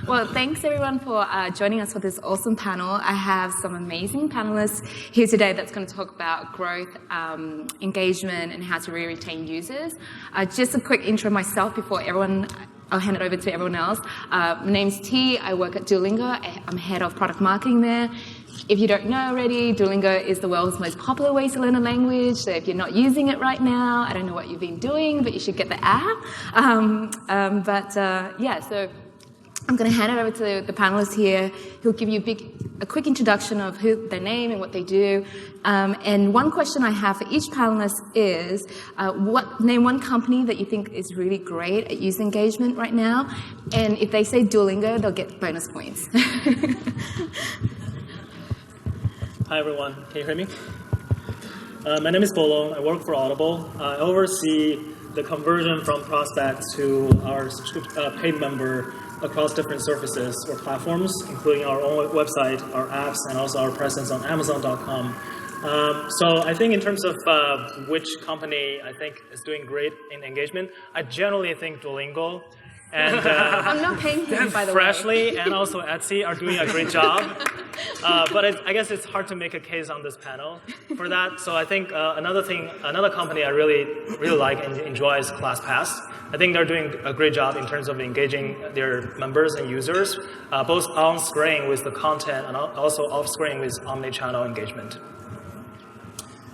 Well, thanks everyone for joining us for this awesome panel. I have some amazing panelists here today that's going to talk about growth, engagement, and how to really retain users. Just a quick intro myself before I'll hand it over to everyone else. My name's T. I work at Duolingo. I'm head of product marketing there. If you don't know already, Duolingo is the world's most popular way to learn a language. So if you're not using it right now, I don't know what you've been doing, but you should get the app. So I'm going to hand it over to the panelists here who'll give you a quick introduction of their name and what they do. And one question I have for each panelist is, name one company that you think is really great at user engagement right now. And if they say Duolingo, they'll get bonus points. Hi, everyone. Can you hear me? My name is Bolo. I work for Audible. I oversee the conversion from prospect to our paid member across different services or platforms, including our own website, our apps, and also our presence on Amazon.com. So I think in terms of which company I think is doing great in engagement, I generally think Duolingo. And I'm not paying him, by the way. Freshly and also Etsy are doing a great job. But I guess it's hard to make a case on this panel for that. So I think another company I really like and enjoy is ClassPass. I think they're doing a great job in terms of engaging their members and users, both on screen with the content and also off screen with omni-channel engagement.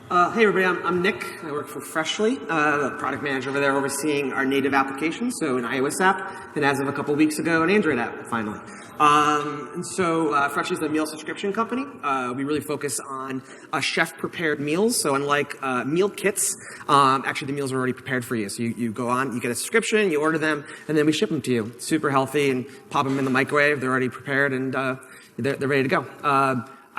Hey everybody, I'm Nick. I work for Freshly, the product manager over there overseeing our native applications, so an iOS app, and as of a couple weeks ago, an Android app, finally. Freshly is a meal subscription company. We really focus on chef-prepared meals, so unlike meal kits, actually the meals are already prepared for you. So you go on, you get a subscription, you order them, and then we ship them to you. Super healthy, and pop them in the microwave. They're already prepared, and they're ready to go.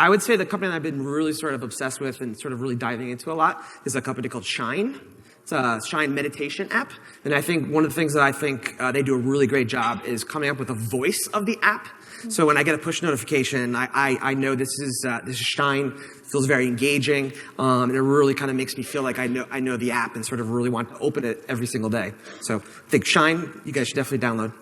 I would say the company that I've been really sort of obsessed with and sort of really diving into a lot is a company called Shine. It's a Shine meditation app. And I think one of the things that I think they do a really great job is coming up with a voice of the app. So when I get a push notification, I know this is Shine. It feels very engaging. And it really kind of makes me feel like I know the app and sort of really want to open it every single day. So I think Shine, you guys should definitely download.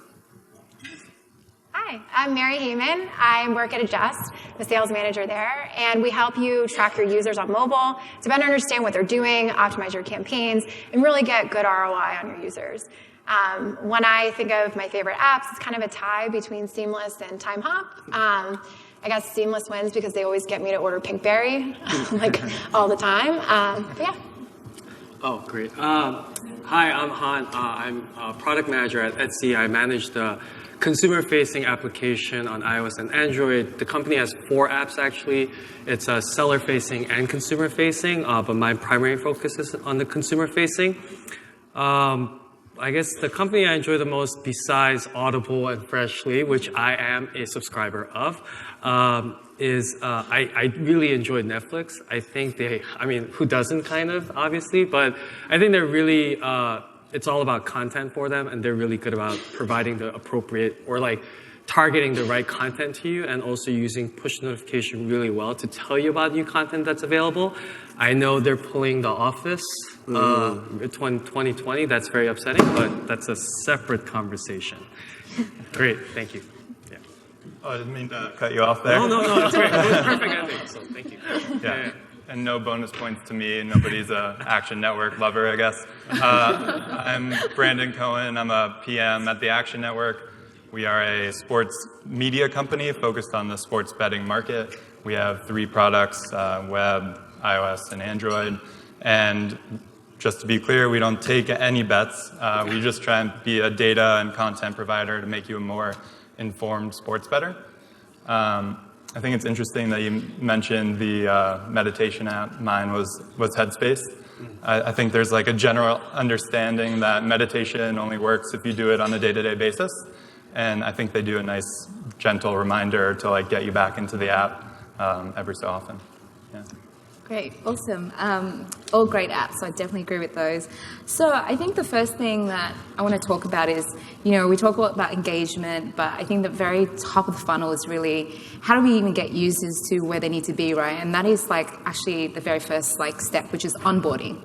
Hi, I'm Mary Heyman. I work at Adjust, the sales manager there, and we help you track your users on mobile to better understand what they're doing, optimize your campaigns, and really get good ROI on your users. When I think of my favorite apps, it's kind of a tie between Seamless and Time Hop. I guess Seamless wins because they always get me to order Pinkberry, like all the time. But yeah. Oh, great. Hi, I'm Han. I'm a product manager at Etsy. I manage the consumer-facing application on iOS and Android. The company has 4 apps, actually. It's seller-facing and consumer-facing, but my primary focus is on the consumer-facing. I guess the company I enjoy the most, besides Audible and Freshly, which I am a subscriber of, is I really enjoy Netflix. I think who doesn't, kind of, obviously, but I think they're really, it's all about content for them, and they're really good about providing the appropriate, or like targeting the right content to you, and also using push notification really well to tell you about new content that's available. I know they're pulling The Office 2020. That's very upsetting, but that's a separate conversation. Great, thank you. Yeah. Oh, I didn't mean to cut you off there. No, that's great. It was a perfect ending, so thank you. Yeah. And no bonus points to me. Nobody's a Action Network lover, I guess. I'm Brandon Cohen. I'm a PM at the Action Network. We are a sports media company focused on the sports betting market. We have 3 products, web, iOS, and Android. And just to be clear, we don't take any bets. We just try and be a data and content provider to make you a more informed sports bettor. I think it's interesting that you mentioned the meditation app. Mine was Headspace. I think there's like a general understanding that meditation only works if you do it on a day-to-day basis. And I think they do a nice, gentle reminder to like get you back into the app every so often. Yeah. Great, awesome. all great apps, so I definitely agree with those. So I think the first thing that I want to talk about is, we talk a lot about engagement, but I think the very top of the funnel is really how do we even get users to where they need to be, right? And that is actually the very first step, which is onboarding.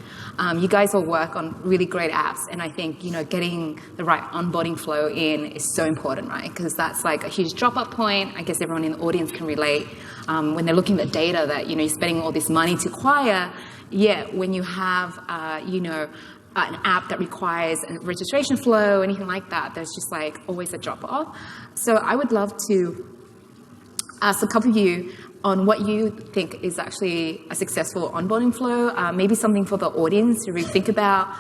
You guys all work on really great apps, and I think getting the right onboarding flow in is so important, right? Because that's a huge drop-up point. I guess everyone in the audience can relate when they're looking at data that you're spending all this money to acquire. Yet when you have an app that requires a registration flow, anything like that, there's just always a drop-off. So I would love to ask a couple of you on what you think is actually a successful onboarding flow, maybe something for the audience to really think about,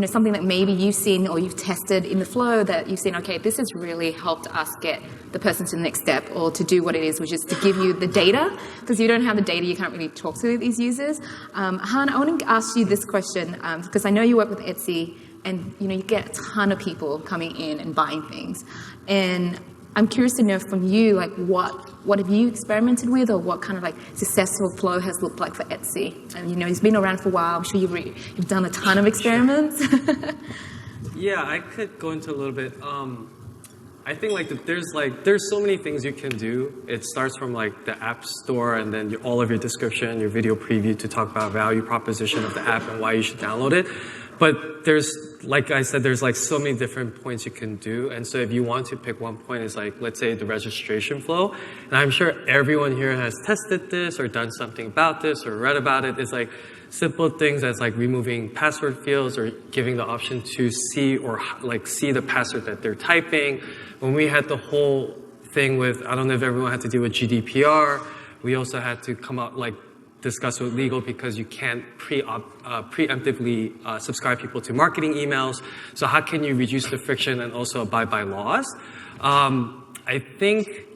something that maybe you've seen or you've tested in the flow that you've seen, okay, this has really helped us get the person to the next step or to do what it is, which is to give you the data. Because you don't have the data, you can't really talk to these users. Han, I want to ask you this question because I know you work with Etsy and you get a ton of people coming in and buying things. And I'm curious to know from you, what have you experimented with, or what kind of successful flow has looked like for Etsy? And it's been around for a while. I'm sure you've done a ton of experiments. Yeah, I could go into a little bit. I think there's so many things you can do. It starts from the app store and then all of your description, your video preview to talk about value proposition of the app and why you should download it. But there's, like I said, there's so many different points you can do. And so if you want to pick one point is let's say the registration flow. And I'm sure everyone here has tested this or done something about this or read about it. It's simple things as removing password fields or giving the option to see or see the password that they're typing. When we had the whole thing with, I don't know if everyone had to deal with GDPR, we also had to come out discuss with legal because you can't preemptively subscribe people to marketing emails. So how can you reduce the friction and also abide by laws? I think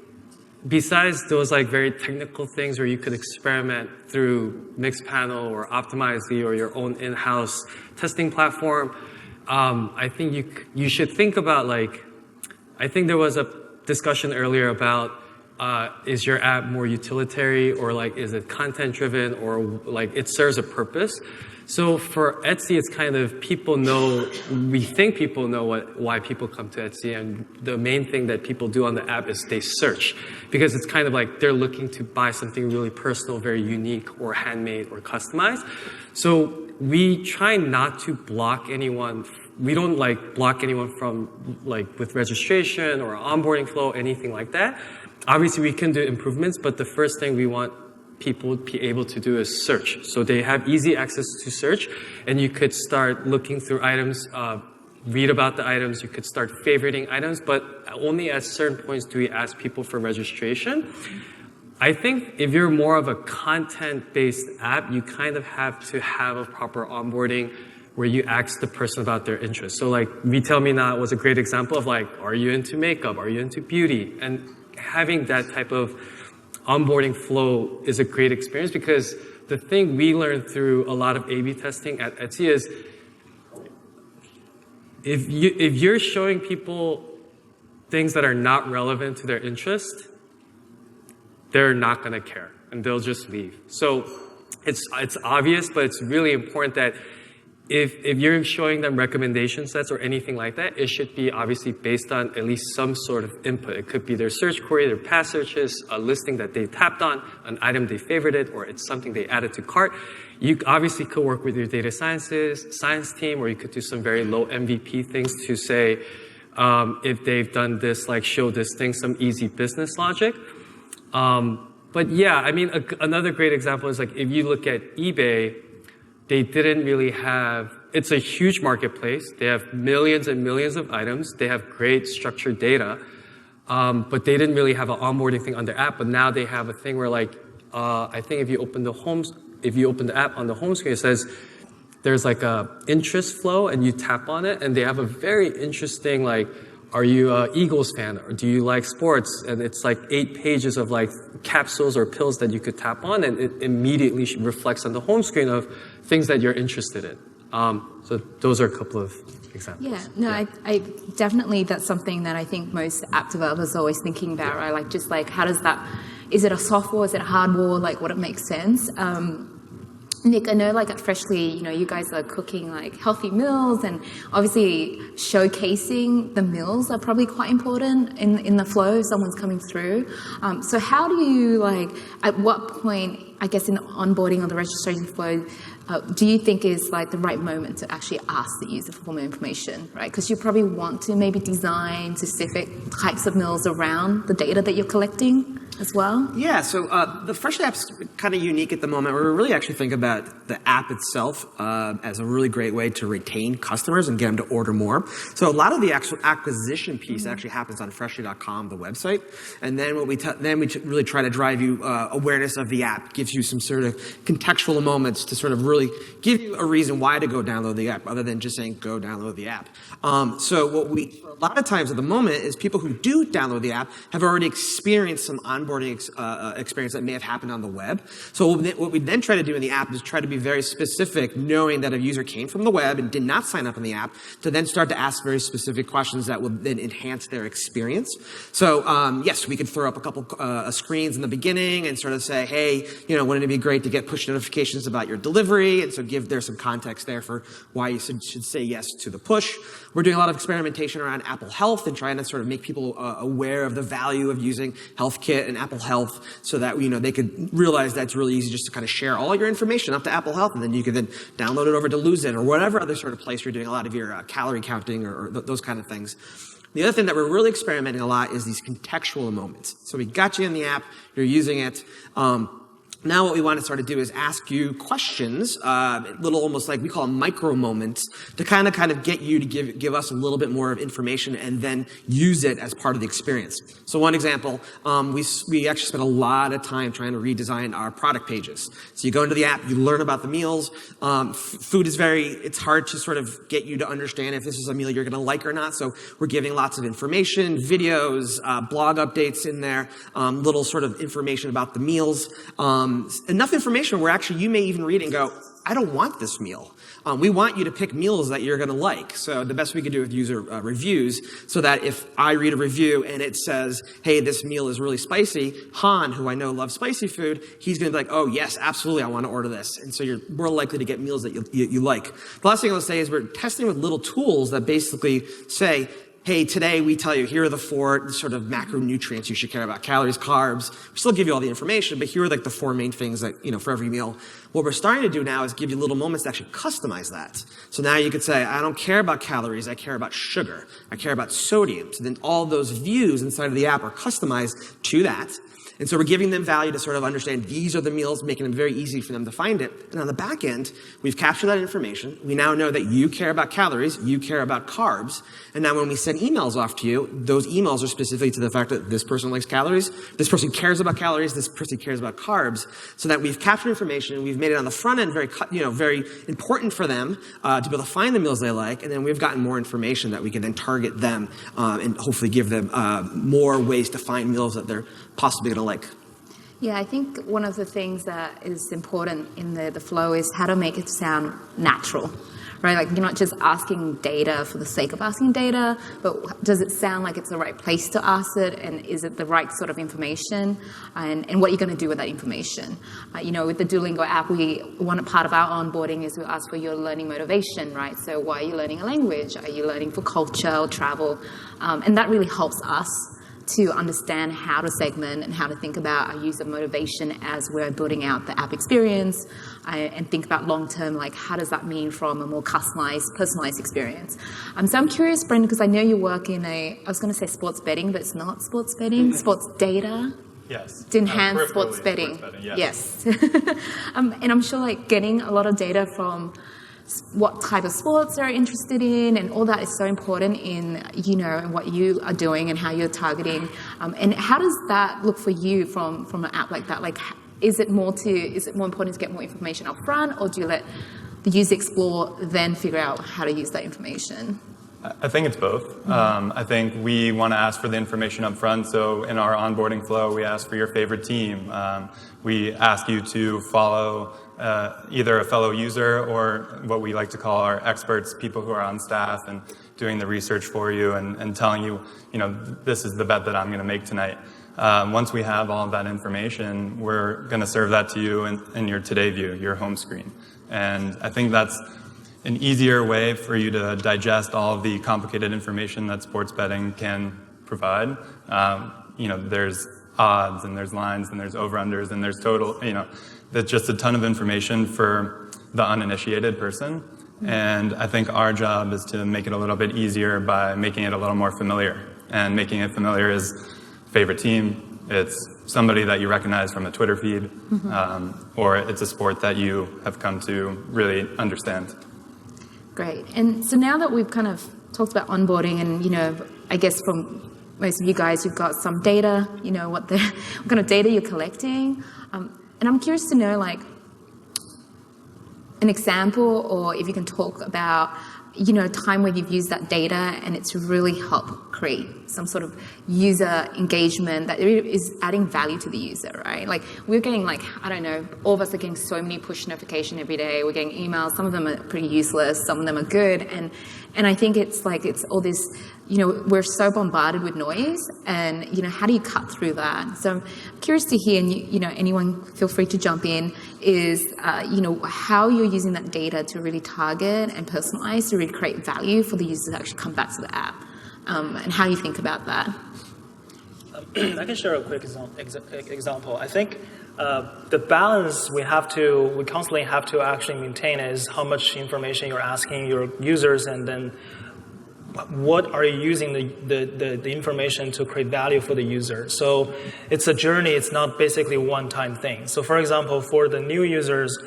besides those very technical things where you could experiment through Mixpanel or Optimizely or your own in-house testing platform, I think you should think about I think there was a discussion earlier about is your app more utilitarian or is it content driven or it serves a purpose? So for Etsy, it's kind of we think people know why people come to Etsy, and the main thing that people do on the app is they search because it's kind of they're looking to buy something really personal, very unique or handmade or customized. So we try not to block anyone. We don't block anyone from with registration or onboarding flow, anything like that. Obviously, we can do improvements, but the first thing we want people to be able to do is search. So they have easy access to search, and you could start looking through items, read about the items, you could start favoriting items, but only at certain points do we ask people for registration. I think if you're more of a content-based app, you kind of have to have a proper onboarding where you ask the person about their interests. So Retail Me Not was a great example of are you into makeup? Are you into beauty? And having that type of onboarding flow is a great experience because the thing we learned through a lot of A/B testing at Etsy is if you're showing people things that are not relevant to their interest, they're not going to care and they'll just leave. So it's obvious, but it's really important that if you're showing them recommendation sets or anything like that, it should be obviously based on at least some sort of input. It could be their search query, their past searches, a listing that they tapped on, an item they favorited, or it's something they added to cart. You obviously could work with your data science team, or you could do some very low MVP things to say, if they've done this, show this thing some easy business logic. But yeah, I mean, another great example is if you look at eBay, they didn't really have, it's a huge marketplace. They have millions and millions of items. They have great structured data, but they didn't really have an onboarding thing on their app. But now they have a thing where I think if you open the app on the home screen, it says there's a interest flow and you tap on it and they have a very interesting are you a Eagles fan or do you like sports? And it's 8 pages of capsules or pills that you could tap on and it immediately reflects on the home screen of things that you're interested in. So those are a couple of examples. Yeah, no, yeah. I definitely, that's something that I think most app developers are always thinking about, right? How does that, is it a soft wall, is it a hard wall, what it makes sense? Nick, I know like at Freshly, you guys are cooking like healthy meals, and obviously showcasing the meals are probably quite important in the flow if someone's coming through. So how do you at what point, I guess in the onboarding or the registration flow, do you think is like the right moment to actually ask the user for more information, right? Because you probably want to maybe design specific types of meals around the data that you're collecting as well? Yeah, so the Freshly app's kind of unique at the moment. We really actually think about the app itself as a really great way to retain customers and get them to order more. So a lot of the actual acquisition piece actually happens on Freshly.com, the website. And then what we really try to drive you awareness of the app, gives you some sort of contextual moments to sort of really give you a reason why to go download the app, other than just saying go download the app. So what a lot of times at the moment is people who do download the app have already experienced some onboarding experience that may have happened on the web. So what we then try to do in the app is try to be very specific, knowing that a user came from the web and did not sign up in the app, to then start to ask very specific questions that will then enhance their experience. So yes, we could throw up a couple screens in the beginning and sort of say, hey, wouldn't it be great to get push notifications about your delivery? And so there's some context there for why you should say yes to the push. We're doing a lot of experimentation around Apple Health and trying to sort of make people aware of the value of using HealthKit and Apple Health, so that they could realize that it's really easy just to kind of share all your information up to Apple Health, and then you can then download it over to Lose It or whatever other sort of place you're doing a lot of your calorie counting or those kind of things. The other thing that we're really experimenting a lot is these contextual moments. So we got you in the app, you're using it. Now what we want to sort of do is ask you questions, little almost like we call them micro moments, to kind of get you to give us a little bit more of information and then use it as part of the experience. So one example, we actually spent a lot of time trying to redesign our product pages. So you go into the app, you learn about the meals. Food is it's hard to sort of get you to understand if this is a meal you're going to like or not. So we're giving lots of information, videos, blog updates in there, little sort of information about the meals. Enough information where actually you may even read and go, I don't want this meal. We want you to pick meals that you're going to like. So the best we could do with user reviews, so that if I read a review and it says, hey, this meal is really spicy, Han, who I know loves spicy food, he's going to be like, oh, yes, absolutely, I want to order this. And so you're more likely to get meals that you like. The last thing I'll say is we're testing with little tools that basically say, hey, today we tell you, here are the 4 sort of macronutrients you should care about: calories, carbs. We still give you all the information, but here are like the 4 main things that, for every meal. What we're starting to do now is give you little moments to actually customize that. So now you could say, I don't care about calories, I care about sugar, I care about sodium. So then all those views inside of the app are customized to that. And so we're giving them value to sort of understand these are the meals, making them very easy for them to find it. And on the back end, we've captured that information. We now know that you care about calories, you care about carbs. And now when we send emails off to you, those emails are specifically to the fact that this person likes calories, this person cares about calories, this person cares about carbs. So that we've captured information, we've made it on the front end very important for them to be able to find the meals they like. And then we've gotten more information that we can then target them and hopefully give them more ways to find meals that they're possibly going to like. Yeah, I think one of the things that is important in the flow is how to make it sound natural, right? Like you're not just asking data for the sake of asking data, but does it sound like it's the right place to ask it, and is it the right sort of information, and what you're going to do with that information. With the Duolingo app, one part of our onboarding is we ask for your learning motivation, right? So why are you learning a language? Are you learning for culture or travel? And that really helps us to understand how to segment and how to think about our user motivation as we're building out the app experience, and think about long-term, like how does that mean from a more customized, personalized experience. So I'm curious, Brendan, because I know you work in I was going to say sports betting, but it's not sports betting, sports data. Yes. To enhance sports betting. Yes. And I'm sure getting a lot of data from what type of sports they're interested in, and all that is so important in what you are doing and how you're targeting. And how does that look for you from an app like that? Like, is it more important to get more information up front, or do you let the user explore, then figure out how to use that information? I think it's both. I think we want to ask for the information up front. So in our onboarding flow, we ask for your favorite team. We ask you to follow either a fellow user or what we like to call our experts, people who are on staff and doing the research for you and telling you, this is the bet that I'm going to make tonight. Once we have all of that information, we're going to serve that to you in your Today view, your home screen. And I think that's an easier way for you to digest all of the complicated information that sports betting can provide. There's odds, and there's lines, and there's over-unders, and there's total, that's just a ton of information for the uninitiated person. And I think our job is to make it a little bit easier by making it a little more familiar. And making it familiar is favorite team, it's somebody that you recognize from a Twitter feed, or it's a sport that you have come to really understand. Great. And so now that we've kind of talked about onboarding and, I guess from most of you guys, you've got some data, what kind of data you're collecting. And I'm curious to know, like, an example, or if you can talk about, a time where you've used that data and it's really helped create some sort of user engagement that is adding value to the user, right? Like, we're getting, all of us are getting so many push notifications every day. We're getting emails. Some of them are pretty useless. Some of them are good. And I think it's all this, we're so bombarded with noise, and, how do you cut through that? So I'm curious to hear, and, anyone feel free to jump in, is, how you're using that data to really target and personalize to really create value for the users to actually come back to the app, and how you think about that. I can share a quick example. I think the balance we constantly have to actually maintain is how much information you're asking your users, and then what are you using the information to create value for the user. So it's a journey. It's not basically a one-time thing. So for example, for the new users,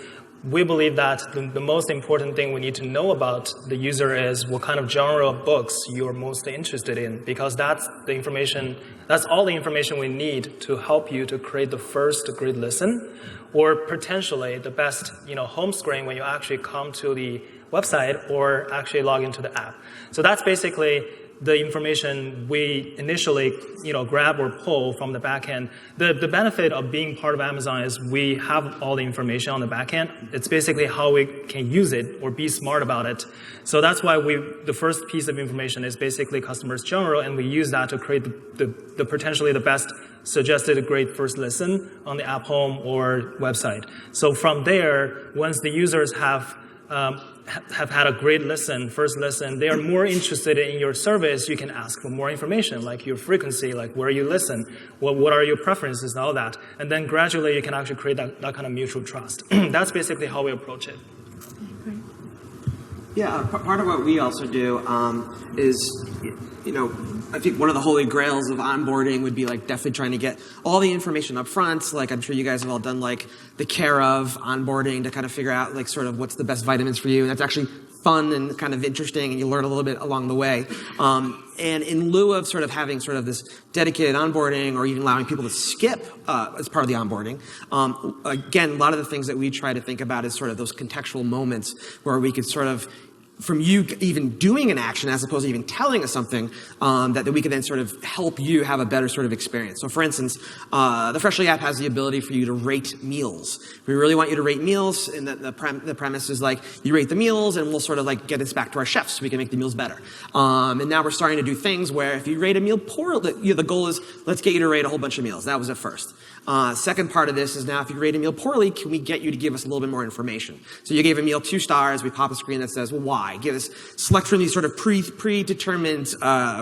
we believe that the most important thing we need to know about the user is what kind of genre of books you're most interested in, because that's all the information we need to help you to create the first great listen, or potentially the best home screen when you actually come to the website or actually log into the app. So that's basically the information we initially grab or pull from the back end. The benefit of being part of Amazon is we have all the information on the back end. It's basically how we can use it or be smart about it. So that's why the first piece of information is basically customers general, and we use that to create the potentially the best suggested great first listen on the app home or website. So from there, once the users have had a great first listen, they are more interested in your service. You can ask for more information, like your frequency, like where you listen, what are your preferences, and all that. And then gradually you can actually create that kind of mutual trust. That's basically how we approach it. Yeah, part of what we also do is, I think one of the holy grails of onboarding would be definitely trying to get all the information up front. Like, I'm sure you guys have all done the care of onboarding to kind of figure out sort of what's the best vitamins for you. And that's actually fun and kind of interesting, and you learn a little bit along the way. And in lieu of sort of having sort of this dedicated onboarding, or even allowing people to skip as part of the onboarding, again, a lot of the things that we try to think about is sort of those contextual moments where we could sort of, from you even doing an action as opposed to even telling us something, that we can then sort of help you have a better sort of experience. So for instance, the Freshly app has the ability for you to rate meals. We really want you to rate meals, and the premise is you rate the meals, and we'll sort of get this back to our chefs so we can make the meals better. And now we're starting to do things where if you rate a meal poorly, the goal is let's get you to rate a whole bunch of meals. That was at first. Second part of this is now if you rate a meal poorly, can we get you to give us a little bit more information? So you gave a meal 2 stars, we pop a screen that says, well, why? Give us, select from these sort of predetermined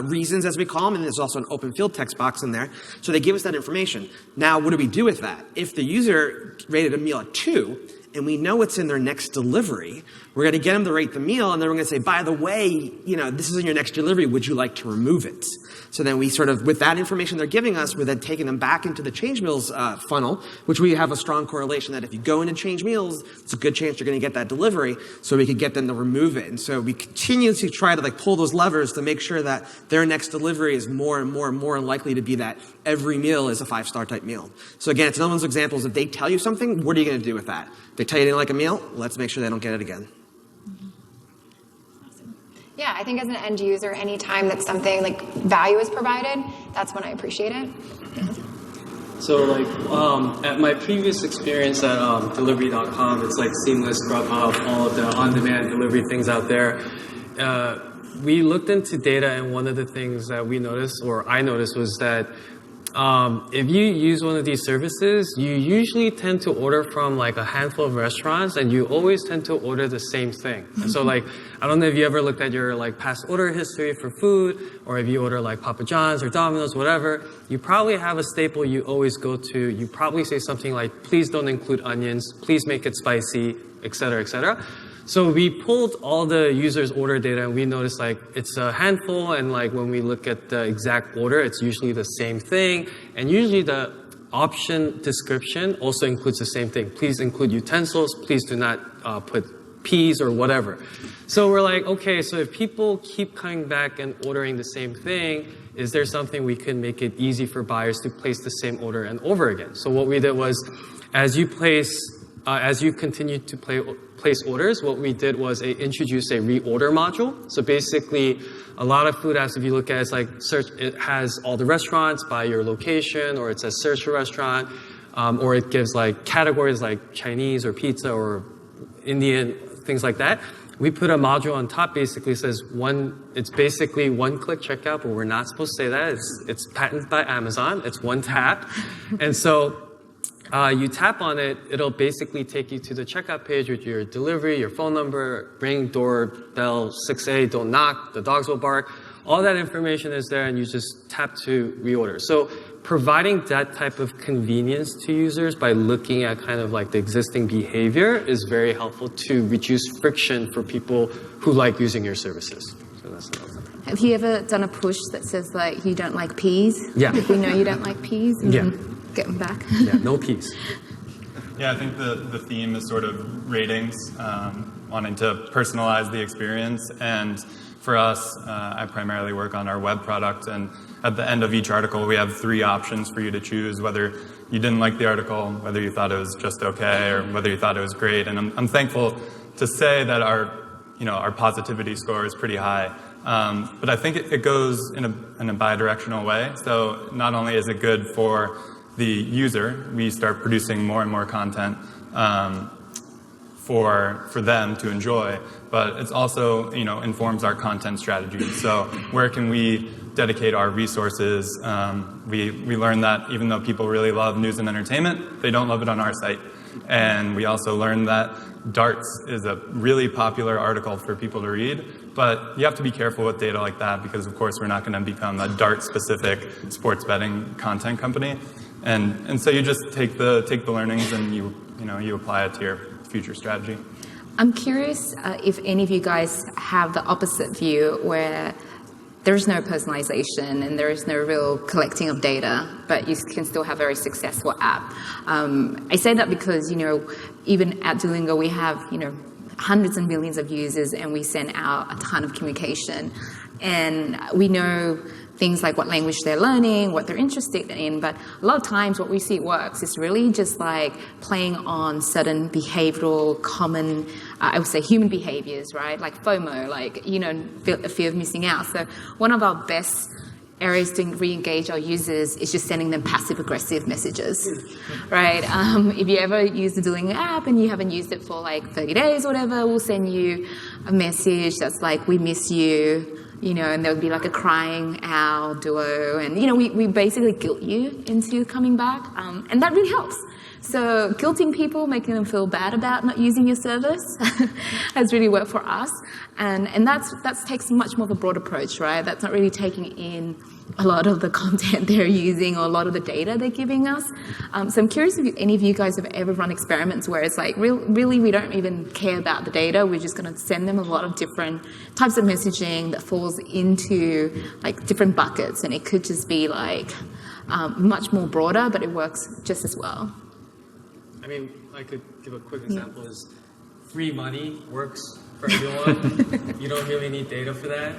reasons, as we call them, and there's also an open field text box in there. So they give us that information. Now, what do we do with that? If the user rated a meal at 2, and we know it's in their next delivery, we're going to get them to rate the meal, and then we're going to say, by the way, this is in your next delivery, would you like to remove it? So then we sort of, with that information they're giving us, we're then taking them back into the change meals funnel, which we have a strong correlation that if you go in and change meals, it's a good chance you're going to get that delivery, so we could get them to remove it. And so we continuously try to pull those levers to make sure that their next delivery is more and more and more likely to be that every meal is a 5-star type meal. So again, it's another one of those examples. If they tell you something, what are you going to do with that? If they tell you they didn't like a meal, let's make sure they don't get it again. Yeah, I think as an end user, anytime that something value is provided, that's when I appreciate it. So at my previous experience at delivery.com, it's seamless, Grubhub, all of the on-demand delivery things out there. We looked into data, and one of the things that we noticed, or I noticed, was that if you use one of these services, you usually tend to order from like a handful of restaurants, and you always tend to order the same thing. So like, I don't know if you ever looked at your like past order history for food, or if you order like Papa John's or Domino's, whatever, you probably have a staple you always go to. You probably say something like, please don't include onions, please make it spicy, et cetera, et cetera. So we pulled all the users' order data, and we noticed like it's a handful, and like when we look at the exact order, it's usually the same thing, and usually the option description also includes the same thing. Please include utensils, please do not put peas or whatever. So we're like, okay, so if people keep coming back and ordering the same thing, is there something we can make it easy for buyers to place the same order and over again? So what we did was, as you continue to place orders, what we did was introduce a reorder module. So basically, a lot of food apps, if you look at it, it's like search. It has all the restaurants by your location, or it says search for restaurant, or it gives like categories like Chinese or pizza or Indian, things like that. We put a module on top, basically says it's basically one-click checkout, but we're not supposed to say that. It's patented by Amazon. It's one tap. And so you tap on it, it'll basically take you to the checkout page with your delivery, your phone number, ring, doorbell, 6A, don't knock, the dogs will bark. All that information is there, and you just tap to reorder. So providing that type of convenience to users by looking at kind of like the existing behavior is very helpful to reduce friction for people who like using your services. So that's another thing. Have you ever done a push that says like you don't like peas? Yeah. If we know you don't like peas, and Yeah. then get them back. Yeah, no peas. Yeah, I think the theme is sort of ratings, wanting to personalize the experience. And for us, I primarily work on our web product. And at the end of each article, we have 3 options for you to choose, whether you didn't like the article, whether you thought it was just okay, or whether you thought it was great. And I'm thankful to say that our positivity score is pretty high. But I think it goes in a bi-directional way. So not only is it good for the user, we start producing more and more content for them to enjoy, but it's also informs our content strategy. So where can we dedicate our resources? We learned that even though people really love news and entertainment, they don't love it on our site. And we also learned that darts is a really popular article for people to read, but you have to be careful with data like that because, of course, we're not going to become a dart-specific sports betting content company. And so you just take the learnings and you apply it to your future strategy. I'm curious if any of you guys have the opposite view where there's no personalization and there is no real collecting of data, but you can still have a very successful app. I say that because, even at Duolingo, we have, hundreds and millions of users and we send out a ton of communication. And we know things like what language they're learning, what they're interested in, but a lot of times what we see works is really just like playing on certain behavioral, common, I would say human behaviors, right? Like FOMO, like, fear of missing out. So one of our best areas to re-engage our users is just sending them passive-aggressive messages, right? If you ever use the Duolingo app and you haven't used it for like 30 days or whatever, we'll send you a message that's like, we miss you, and there would be like a crying owl duo, and we basically guilt you into coming back, and that really helps. So guilting people, making them feel bad about not using your service has really worked for us, and that takes much more of a broad approach, right? That's not really taking in a lot of the content they're using or a lot of the data they're giving us. So I'm curious if any of you guys have ever run experiments where it's like, really we don't even care about the data. We're just going to send them a lot of different types of messaging that falls into like different buckets. And it could just be like much more broader, but it works just as well. I mean, I could give a quick example is free money works for everyone. You don't really need data for that,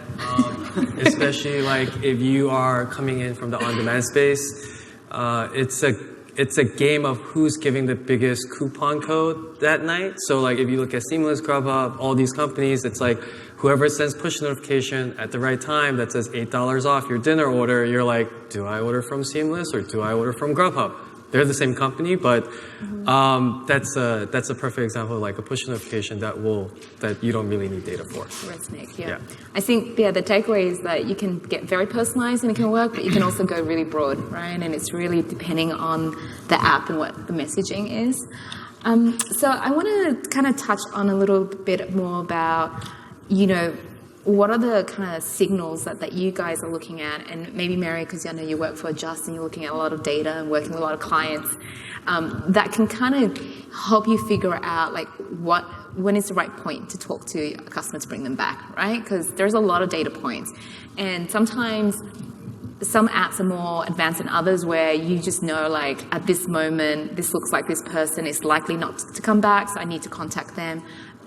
especially like if you are coming in from the on-demand space. It's a game of who's giving the biggest coupon code that night. So like if you look at Seamless, Grubhub, all these companies, it's like whoever sends push notification at the right time that says $8 off your dinner order, you're like, do I order from Seamless or do I order from Grubhub? they're the same company, but that's a perfect example of like a push notification that you don't really need data for. Resonate, yeah. I think the takeaway is that you can get very personalized and it can work, but you can also go really broad, right? And it's really depending on the app and what the messaging is. So I want to kind of touch on a little bit more about, what are the kind of signals that you guys are looking at? And maybe Mary, because I know you work for Just and you're looking at a lot of data and working with a lot of clients, that can kind of help you figure out like when is the right point to talk to a customer to bring them back, right? Because there's a lot of data points. And sometimes some apps are more advanced than others where you just know, like, at this moment, this looks like this person is likely not to come back, so I need to contact them.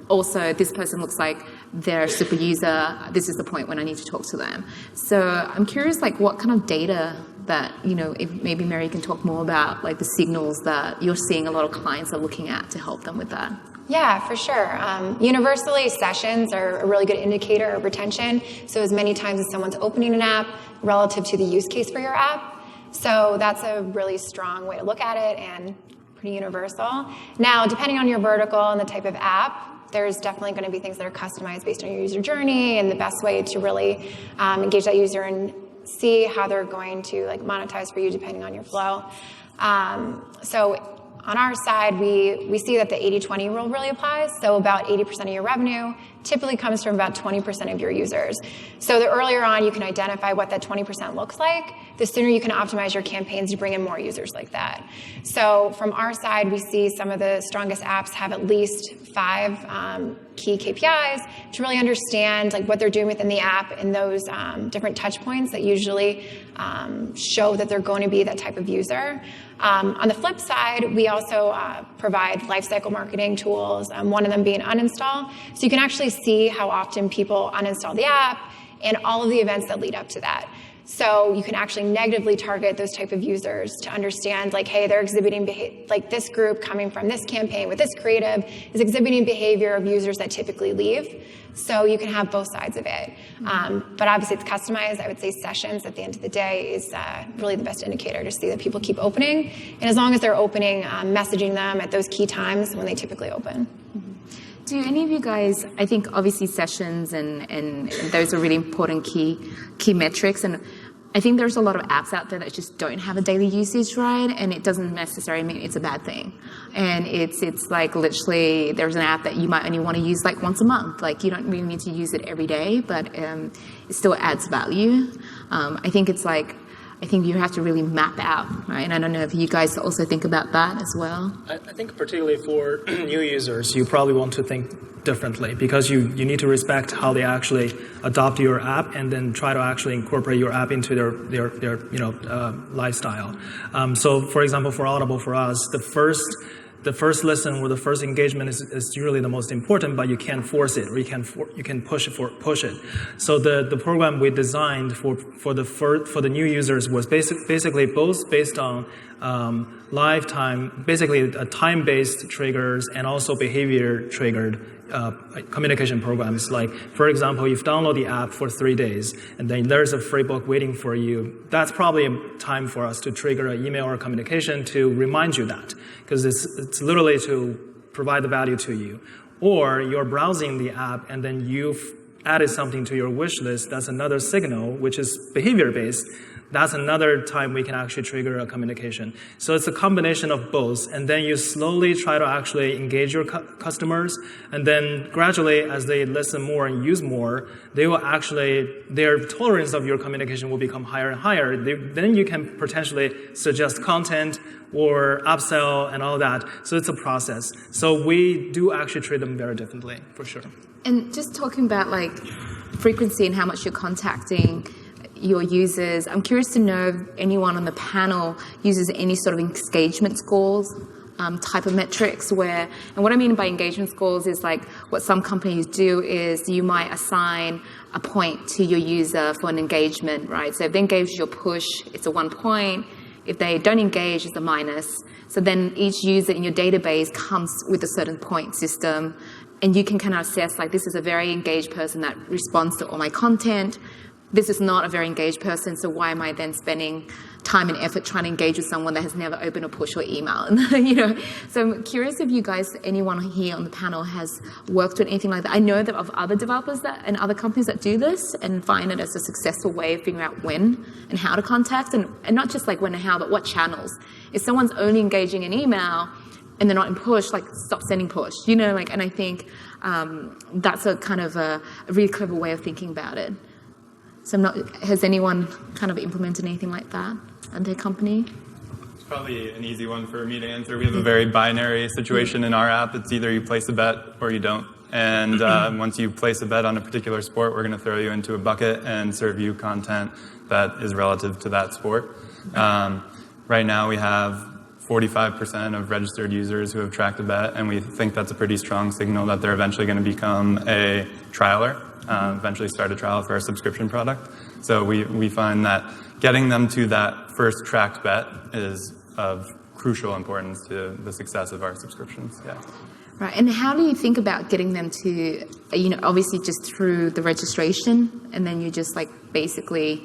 Also, this person looks like they're a super user. This is the point when I need to talk to them. So I'm curious, like, what kind of data that, if maybe Mary can talk more about, like, the signals that you're seeing a lot of clients are looking at to help them with that. Yeah, for sure. Universally, sessions are a really good indicator of retention. So as many times as someone's opening an app relative to the use case for your app. So that's a really strong way to look at it and pretty universal. Now, depending on your vertical and the type of app, there's definitely going to be things that are customized based on your user journey and the best way to really engage that user and see how they're going to like monetize for you depending on your flow. So on our side, we see that the 80-20 rule really applies. So about 80% of your revenue typically comes from about 20% of your users. So the earlier on you can identify what that 20% looks like, the sooner you can optimize your campaigns to bring in more users like that. So from our side, we see some of the strongest apps have at least 5 key KPIs to really understand like what they're doing within the app and those different touch points that usually show that they're going to be that type of user. On the flip side, we also provide lifecycle marketing tools, one of them being uninstall. So you can actually see how often people uninstall the app and all of the events that lead up to that. So you can actually negatively target those type of users to understand, like, hey, they're exhibiting like this group coming from this campaign with this creative is exhibiting behavior of users that typically leave. So you can have both sides of it. But obviously it's customized. I would say sessions at the end of the day is really the best indicator to see that people keep opening. And as long as they're opening, messaging them at those key times when they typically open. Do any of you guys, I think obviously sessions and those are really important key metrics, and I think there's a lot of apps out there that just don't have a daily usage, right? And it doesn't necessarily mean it's a bad thing. And it's like literally there's an app that you might only want to use like once a month. Like you don't really need to use it every day, but it still adds value. I think you have to really map out, right? And I don't know if you guys also think about that as well. I think particularly for new users, you probably want to think differently because you need to respect how they actually adopt your app and then try to actually incorporate your app into their lifestyle. So for example, for Audible, for us, the first listen or the first engagement is usually the most important, but you can't force it, or you can push it. So the program we designed for the new users was basically both based on lifetime, basically time-based triggers and also behavior-triggered communication programs. Like, for example, you've downloaded the app for 3 days, and then there's a free book waiting for you. That's probably a time for us to trigger an email or communication to remind you that, because it's literally to provide the value to you. Or you're browsing the app, and then you've added something to your wish list. That's another signal, which is behavior-based. That's another time we can actually trigger a communication. So it's a combination of both. And then you slowly try to actually engage your customers. And then gradually, as they listen more and use more, they will actually, their tolerance of your communication will become higher and higher. Then you can potentially suggest content or upsell and all that. So it's a process. So we do actually treat them very differently, for sure. And just talking about like frequency and how much you're contacting your users, I'm curious to know if anyone on the panel uses any sort of engagement scores type of metrics and what I mean by engagement scores is like what some companies do is you might assign a point to your user for an engagement, right? So if they engage your push, it's a 1 point. If they don't engage, it's a minus. So then each user in your database comes with a certain point system, and you can kind of assess like this is a very engaged person that responds to all my content. This is not a very engaged person, so why am I then spending time and effort trying to engage with someone that has never opened a push or email. And, so I'm curious if you guys, anyone here on the panel has worked with anything like that. I know that of other developers and other companies that do this and find it as a successful way of figuring out when and how to contact, and not just like when and how, but what channels. If someone's only engaging in email and they're not in push, like stop sending push, and I think that's a kind of a really clever way of thinking about it. So has anyone kind of implemented anything like that at their company? It's probably an easy one for me to answer. We have a very binary situation in our app. It's either you place a bet or you don't. And once you place a bet on a particular sport, we're going to throw you into a bucket and serve you content that is relative to that sport. Right now we have 45% of registered users who have tracked a bet, and we think that's a pretty strong signal that they're eventually going to become a trialer. Eventually start a trial for our subscription product. So we find that getting them to that first tracked bet is of crucial importance to the success of our subscriptions. Yeah. Right, and how do you think about getting them to, obviously just through the registration, and then you're just like basically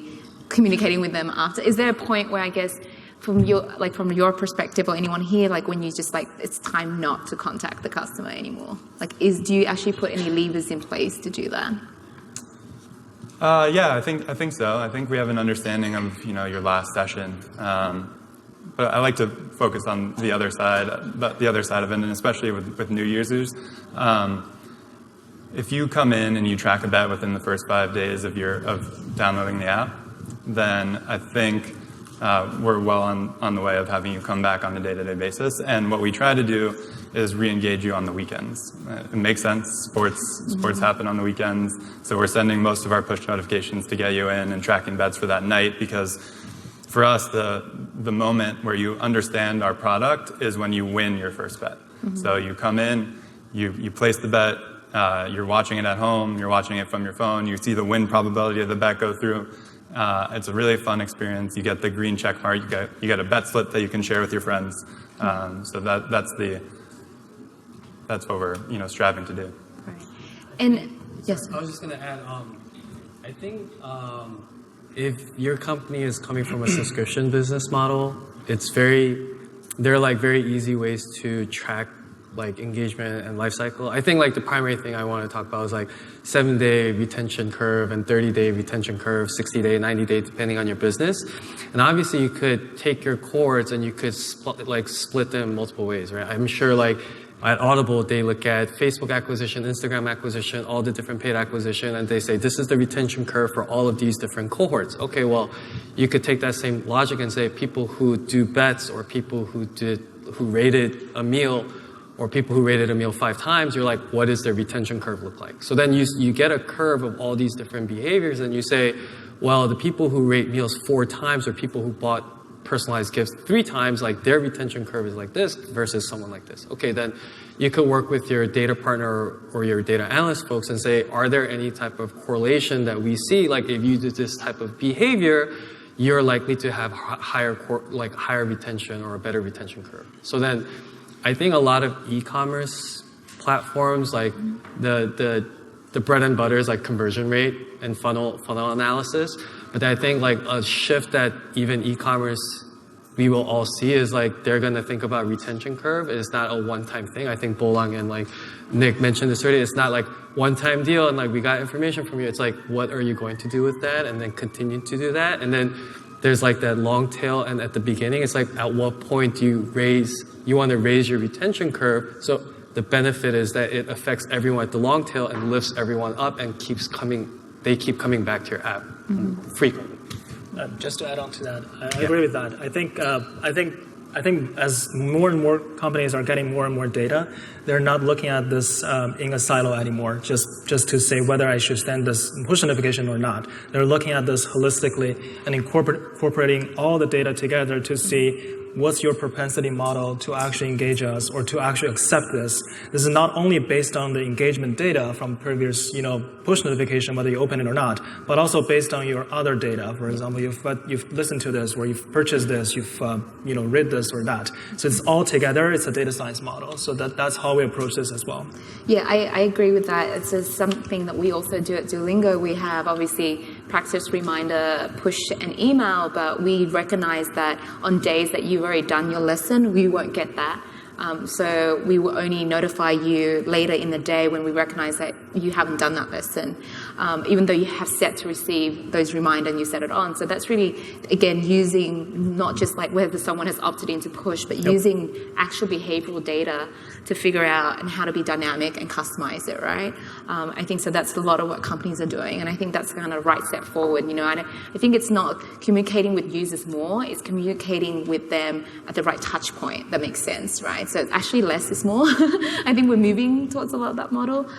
communicating with them after? Is there a point where I guess from your perspective or anyone here, like when you just like, it's time not to contact the customer anymore? Like, do you actually put any levers in place to do that? Yeah, I think so. I think we have an understanding of, your last session. But I like to focus on the other side of it, and especially with new users. If you come in and you track a bet within the first 5 days of downloading the app, then I think we're well on the way of having you come back on a day-to-day basis. And what we try to do is re-engage you on the weekends. It makes sense. Sports happen on the weekends. So we're sending most of our push notifications to get you in and tracking bets for that night, because for us, the moment where you understand our product is when you win your first bet. So you come in, you place the bet, you're watching it at home, you're watching it from your phone, you see the win probability of the bet go through. It's a really fun experience. You get the green check mark. You get a bet slip that you can share with your friends. So that's what we're striving to do. Right. And yes, I was just going to add. I think if your company is coming from a subscription business model, there are like very easy ways to track like engagement and life cycle. I think like the primary thing I want to talk about is like 7-day retention curve and 30-day retention curve, 60-day, 90-day, depending on your business. And obviously you could take your cohorts and you could split them multiple ways, right? I'm sure like at Audible, they look at Facebook acquisition, Instagram acquisition, all the different paid acquisition, and they say, this is the retention curve for all of these different cohorts. Okay, well, you could take that same logic and say people who do bets, or people who rated a meal, or people who rated a meal 5 times, you're like, what does their retention curve look like? So then you get a curve of all these different behaviors, and you say, well, the people who rate meals 4 times, or people who bought personalized gifts 3 times, like their retention curve is like this versus someone like this. Okay, then you could work with your data partner or your data analyst folks and say, are there any type of correlation that we see? Like if you do this type of behavior, you're likely to have higher retention or a better retention curve. So then I think a lot of e-commerce platforms, like the bread and butter is like conversion rate and funnel analysis. But I think like a shift that even e-commerce we will all see is like they're going to think about retention curve. It's not a one-time thing. I think Bolang and like Nick mentioned this already. It's not like one-time deal and like we got information from you. It's like, what are you going to do with that? And then continue to do that. And then there's like that long tail. And at the beginning, it's like at what point do you want to raise your retention curve? So the benefit is that it affects everyone at the long tail and lifts everyone up and they keep coming back to your app frequently. Just to add on to that, I agree with that. I think as more and more companies are getting more and more data, they're not looking at this in a silo anymore, just to say whether I should send this push notification or not. They're looking at this holistically and incorporating all the data together to see what's your propensity model to actually engage us or to actually accept this. This is not only based on the engagement data from previous, push notification, whether you open it or not, but also based on your other data. For example, you've listened to this, or you've purchased this, you've read this or that. So it's all together. It's a data science model. So that's how we approach this as well. Yeah, I agree with that. It's something that we also do at Duolingo. We have obviously practice reminder, push an email, but we recognize that on days that you've already done your lesson, we won't get that. So we will only notify you later in the day when we recognize that you haven't done that lesson, even though you have set to receive those reminders and you set it on. So that's really, again, using not just like whether someone has opted in to push, but using actual behavioral data to figure out and how to be dynamic and customize it, right? I think so that's a lot of what companies are doing, and I think that's kind of the right step forward. You know, I think it's not communicating with users more, it's communicating with them at the right touch point that makes sense, right? So it's actually less is more. I think we're moving towards a lot of that model.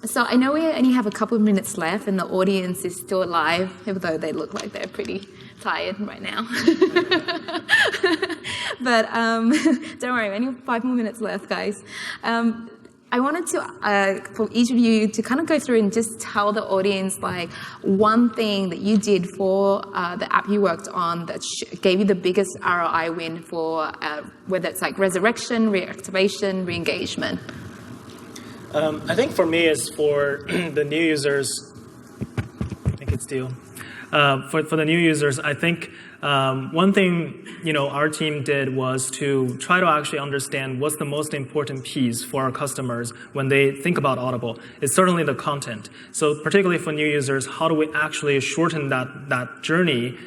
So I know we only have a couple of minutes left and the audience is still alive, even though they look like they're pretty tired right now. But don't worry, only 5 more minutes left, guys. I wanted to, for each of you to kind of go through and just tell the audience like one thing that you did for the app you worked on that gave you the biggest ROI win for whether it's like resurrection, reactivation, re-engagement. I think for me it's for the new users. I think it's Deal. For the new users, I think one thing our team did was to try to actually understand what's the most important piece for our customers when they think about Audible. It's certainly the content. So particularly for new users, how do we actually shorten that journey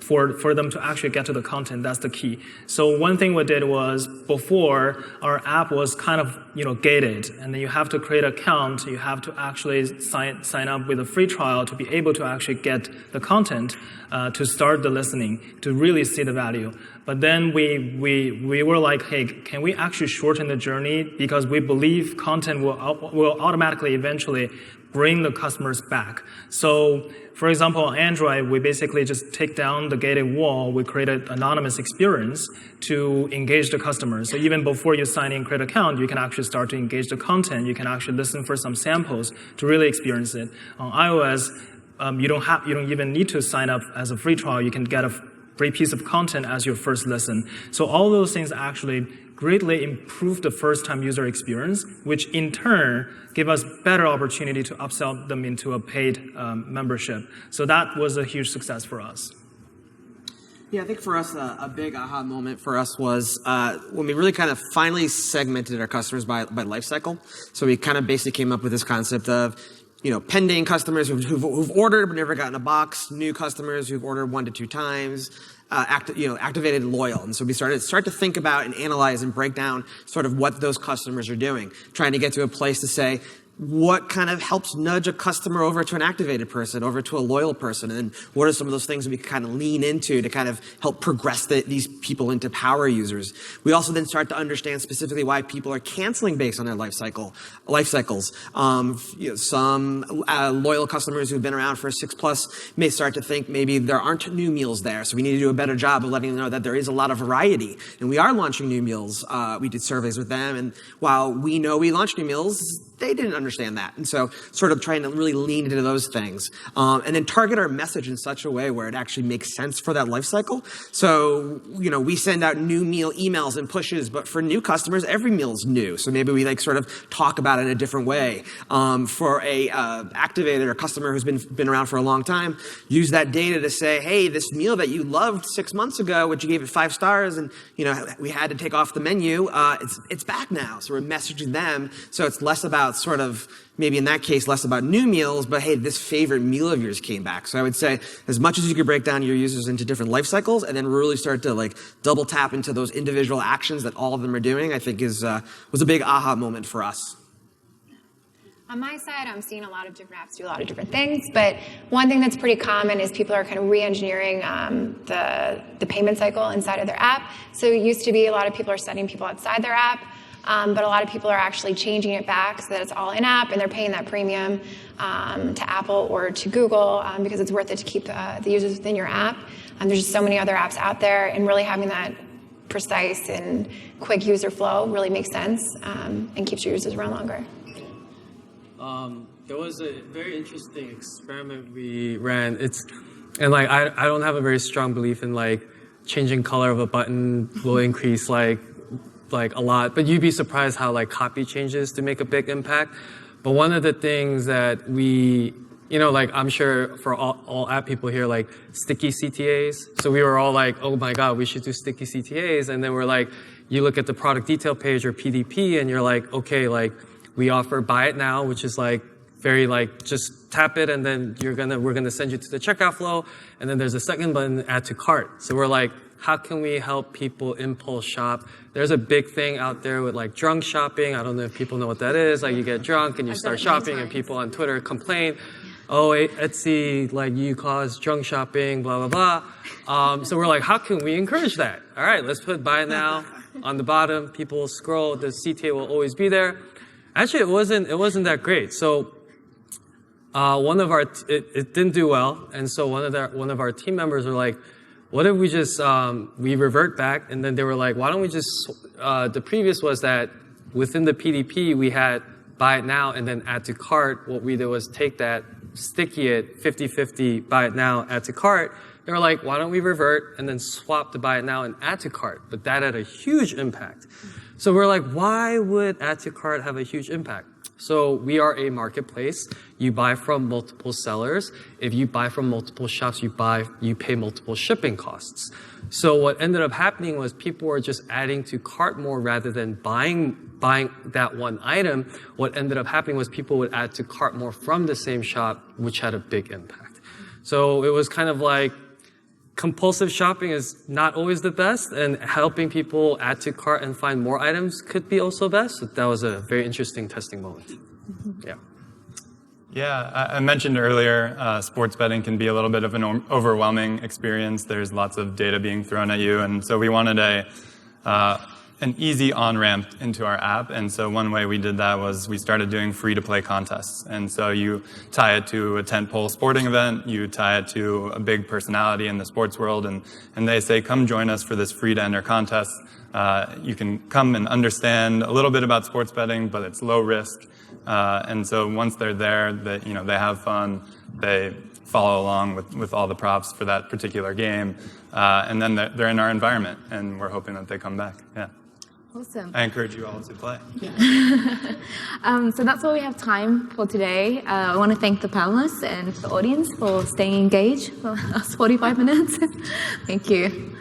for them to actually get to the content? That's the key. So one thing we did was before our app was kind of gated, and then you have to create an account, you have to actually sign up with a free trial to be able to actually get the content to start the listening, to really see the value. But then we were like, hey, can we actually shorten the journey, because we believe content will automatically eventually bring the customers back. So for example, on Android, we basically just take down the gated wall. We create an anonymous experience to engage the customers. So even before you sign in, create an account, you can actually start to engage the content. You can actually listen for some samples to really experience it. On iOS, you don't even need to sign up as a free trial. You can get a free piece of content as your first listen. So all those things actually greatly improve the first-time user experience, which in turn give us better opportunity to upsell them into a paid membership. So that was a huge success for us. Yeah, I think for us, a big aha moment for us was when we really kind of finally segmented our customers by life cycle. So we kind of basically came up with this concept of pending customers who've ordered but never gotten a box, new customers who've ordered 1 to 2 times, activated loyal. And so we start to think about and analyze and break down sort of what those customers are doing, trying to get to a place to say, what kind of helps nudge a customer over to an activated person, over to a loyal person, and what are some of those things that we can kind of lean into to kind of help progress these people into power users. We also then start to understand specifically why people are canceling based on their life cycles. Some loyal customers who've been around for 6+ may start to think maybe there aren't new meals there, so we need to do a better job of letting them know that there is a lot of variety. And we are launching new meals. We did surveys with them, and while we know we launched new meals, they didn't understand that. And so sort of trying to really lean into those things. And then target our message in such a way where it actually makes sense for that life cycle. So, we send out new meal emails and pushes, but for new customers, every meal is new. So maybe we sort of talk about it in a different way. For a activated or customer who's been around for a long time, use that data to say, hey, this meal that you loved 6 months ago, which you gave it 5 stars, and we had to take off the menu, it's back now. So we're messaging them. So it's less about sort of, maybe in that case, less about new meals, but hey, this favorite meal of yours came back. So I would say as much as you could break down your users into different life cycles and then really start to double tap into those individual actions that all of them are doing, I think was a big aha moment for us. On my side, I'm seeing a lot of different apps do a lot of different things, but one thing that's pretty common is people are kind of re-engineering the payment cycle inside of their app. So it used to be a lot of people are sending people outside their app, but a lot of people are actually changing it back so that it's all in-app, and they're paying that premium to Apple or to Google because it's worth it to keep the users within your app. There's just so many other apps out there, and really having that precise and quick user flow really makes sense and keeps your users around longer. There was a very interesting experiment we ran. I don't have a very strong belief in changing color of a button will increase a lot, but you'd be surprised how copy changes to make a big impact. But one of the things that we like I'm sure for all app people here, like sticky CTAs. So we were all like, oh my God, we should do sticky CTAs. And then we're like, you look at the product detail page or PDP and you're like, okay, like we offer buy it now, which is like very like just tap it and then we're gonna send you to the checkout flow. And then there's a second button, add to cart. So we're like, how can we help people impulse shop? There's a big thing out there with like drunk shopping. I don't know if people know what that is. Like you get drunk and you start shopping and people on Twitter complain, oh, Etsy, like you cause drunk shopping, blah, blah, blah. So we're like, how can we encourage that? All right, let's put buy now on the bottom. People scroll, the CTA will always be there. Actually, it wasn't that great. So it didn't do well. And so one of our team members were like, what if we just, we revert back? And then they were like, why don't we just, the previous was that within the PDP, we had buy it now and then add to cart. What we did was take that, sticky it, 50-50, buy it now, add to cart. They were like, why don't we revert and then swap the buy it now and add to cart? But that had a huge impact. So we're like, why would add to cart have a huge impact? So we are a marketplace. You buy from multiple sellers. If you buy from multiple shops, you pay multiple shipping costs. So what ended up happening was people were just adding to cart more rather than buying that one item. What ended up happening was people would add to cart more from the same shop, which had a big impact. So it was kind of like compulsive shopping is not always the best, and helping people add to cart and find more items could be also best. So that was a very interesting testing moment. Yeah. Yeah, I mentioned earlier, sports betting can be a little bit of an overwhelming experience. There's lots of data being thrown at you, and so we wanted an easy on-ramp into our app. And so one way we did that was we started doing free-to-play contests. And so you tie it to a tentpole sporting event, you tie it to a big personality in the sports world, and they say, come join us for this free-to-enter contest. You can come and understand a little bit about sports betting, but it's low risk. And so once they're there, they have fun, they follow along with all the props for that particular game, and then they're in our environment, and we're hoping that they come back. Yeah. Awesome. I encourage you all to play. Yeah. So that's all we have time for today. I want to thank the panelists and the audience for staying engaged for the last 45 minutes. Thank you.